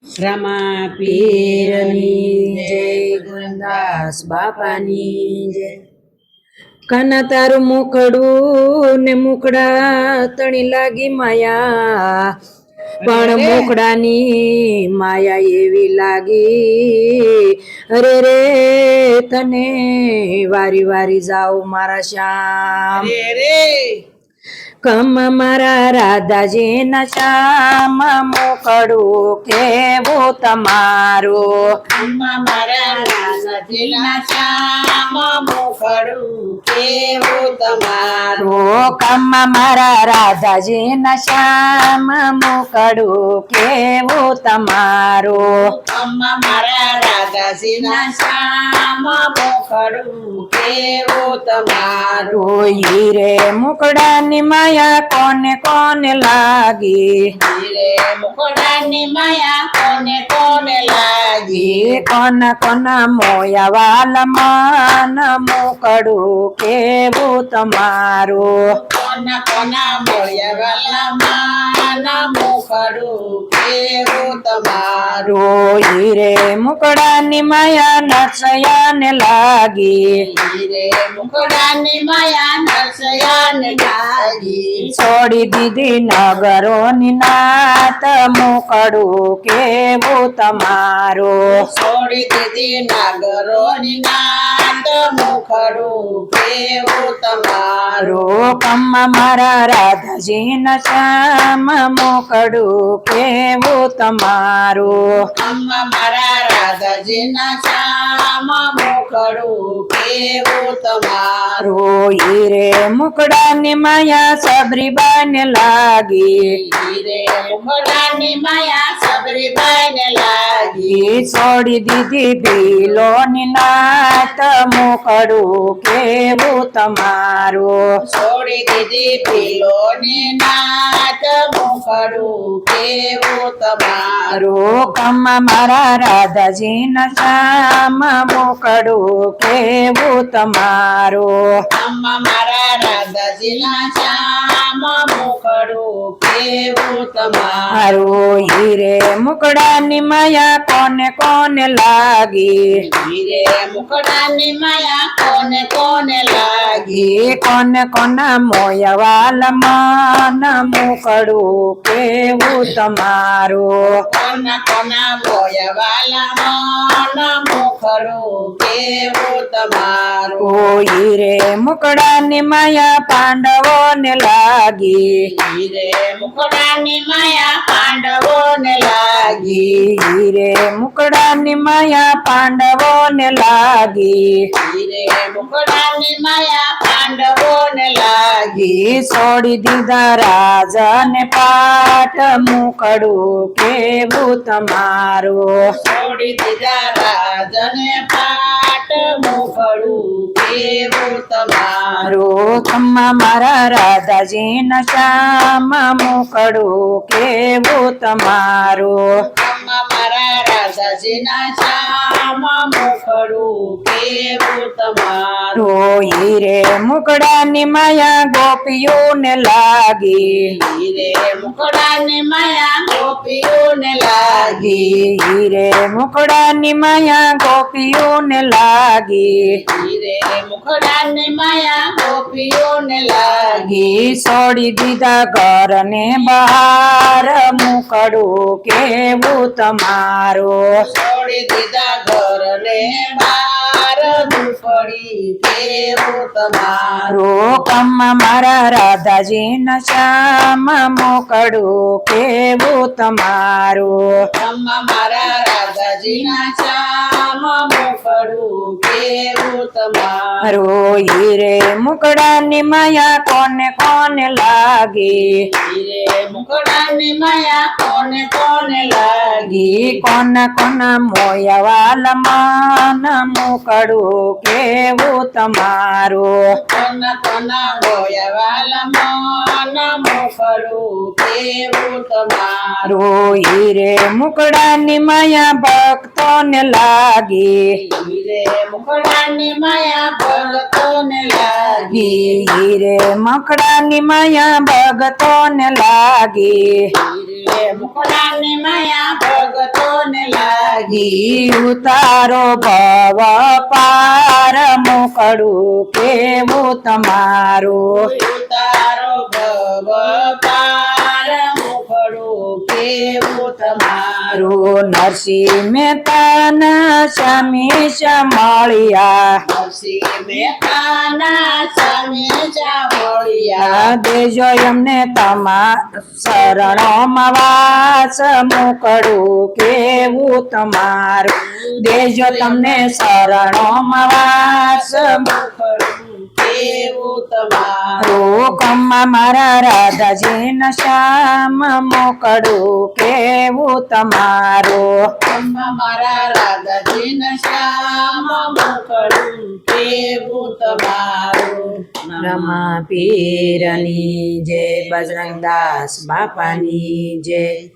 રામા પીરની જય, ગુરદાસ બાપાની જય। કાના તારું મુખડું ને મુખડા તણી લાગી માયા, પણ મુખડાની માયા એવી લાગી। અરે રે તને વારી વારી જાઉં મારા શ્યામ, કમ મારા રાધાજી ના શ્યામ મુખડું કેવું તમારું, કમ મારા રાધાજી ના શ્યામ મુખડું કેવું તમારું, કમ મારા રાધાજી ના શ્યામ મુખડું કેવું તમારું, કમ મારા રાધાજી ના શ્યામ મુખડું કેવું તમારું। હીરે મુકડાની માયા કોને કોને લાગી, હીરે મુકડાની માયા કોને કોને લાગી, કોન કોન મોયા વાલમાન મુકડું કેવું તમારું, કોન કોન મોયા વાલમાન મુખડું કેવું તમારું। હીરે મુકડાની માયા નરસયાને લાગી, હીરે મુકડાની માયા નરસયાને લાગી, છોડી દીધી નગરોની નાત મુકડું કેવું તમારું, છોડી દીધી નાગરોની નાત મુખડું કેવું તમારું। કમ મારા રાધાજી ના શ્યામ મુકડું કેવું તમારું, કમ મારા રાધાજી ના શ્યામ મુખડું કેવું તમારું। હીરે મુકડાની માયા સબરીબાને લાગી, હીરે મુકડાની માયા સબરીબાઈને લાગી, છોડી દીધી ભીલોની નાત મુકડું કેવું તમારું, છોડી દીધી ભીલોની નાત મુખડું કેવું તમારું। કમ મારા રાધાજી ના શ્યામ મુકડું કેવું તમારું, કમ મારા રાધાજી ના શ્યામ મુખડું કેવું તમારું। હીરે મુકડાની માયા કોને કોને લાગી, હીરે મુકડાની માયા કોને કોને લાગી, કોને કોના મોયા વાલમાન મુકડું કેવું તમારું, કોના કોના મોયા વાલા મન મુખડું કેવું તમારું। હીરે મુકડાની માયા પાંડવોને લાગી, હીરે મુકડાની માયા પાંડવોને લાગી, હીરે મુકડાની માયા પાંડવોને લાગી, હીરે મુકડાની માયા પાંડવોને લાગી, છોડી દીધા રાજાને પાટ મુકડું કેવું તમારું, છોડી દીધા રાજને પાટ મુખડું કેવું તમારું। કમ મારા રાધાજી ના શ્યામ મુકડું કેવું તમારું, કમ મારા રાધાજી ના શ્યામ મુખડું કેવું તમારું। હીરે મુકડાની માયા ગોપીઓને લાગી, હીરે મુકડાની માયા ગોપીઓને લાગી, હીરે મુકડાની માયા ગોપીઓને લાગી, હીરે મુકડાની માયા ગોપીઓને લાગી, છોડી દીધા ઘરને બહાર મુકડું કેવું તમારું, છોડી દીધા ઘરને બાર ઝૂંપડી કેવું તમારું। કમ મારા રાધાજી ના શ્યામ મુકડું કેવું તમારું, કમ મારા રાધાજી ના શ્યામ મુખડું કેવું તમારું। હીરે મુકડાની માયા કોને કોને લાગી, હીરે મુકડાની માયા કોને કોને લાગી, કોન કોન મોયા વાલમાન મુકડું કેવું તમારું, કોના કોના ગોયા વાલા મન મુખડું કેવું તમારું। હીરે મુકડાની માયા ભક્તોને લાગી, હીરે મુકડાની માયા ભગતોને લાગી, હીરે મુકડાની માયા ભગતોને લાગી, હીરે મુકડાની માયા ભગતોને લાગી ઉતારો ભવ પાર મોકળું કેવું તમારું ઉતારો ભવ પાર મુખડું કેવું તમારું નરસિંહ મહેતાના સ્વામી મળ્યા નરસિંહ મહેતાના સ્વામી જામળિયા દેજો એમને તમા શરણોમાં વાસ મોકળું કેવું તમારું દેજો તમને શરણોમાં વાસ મુખડું કેવું તમારું રોકમાં મારા રાધાજીના શ્યામ મોકળું કેવું તમારું મારા રાધાજીના શ્યામ મુખડું કેવું તમારું રમા પીરની જય બજરંગદાસ બાપાની જય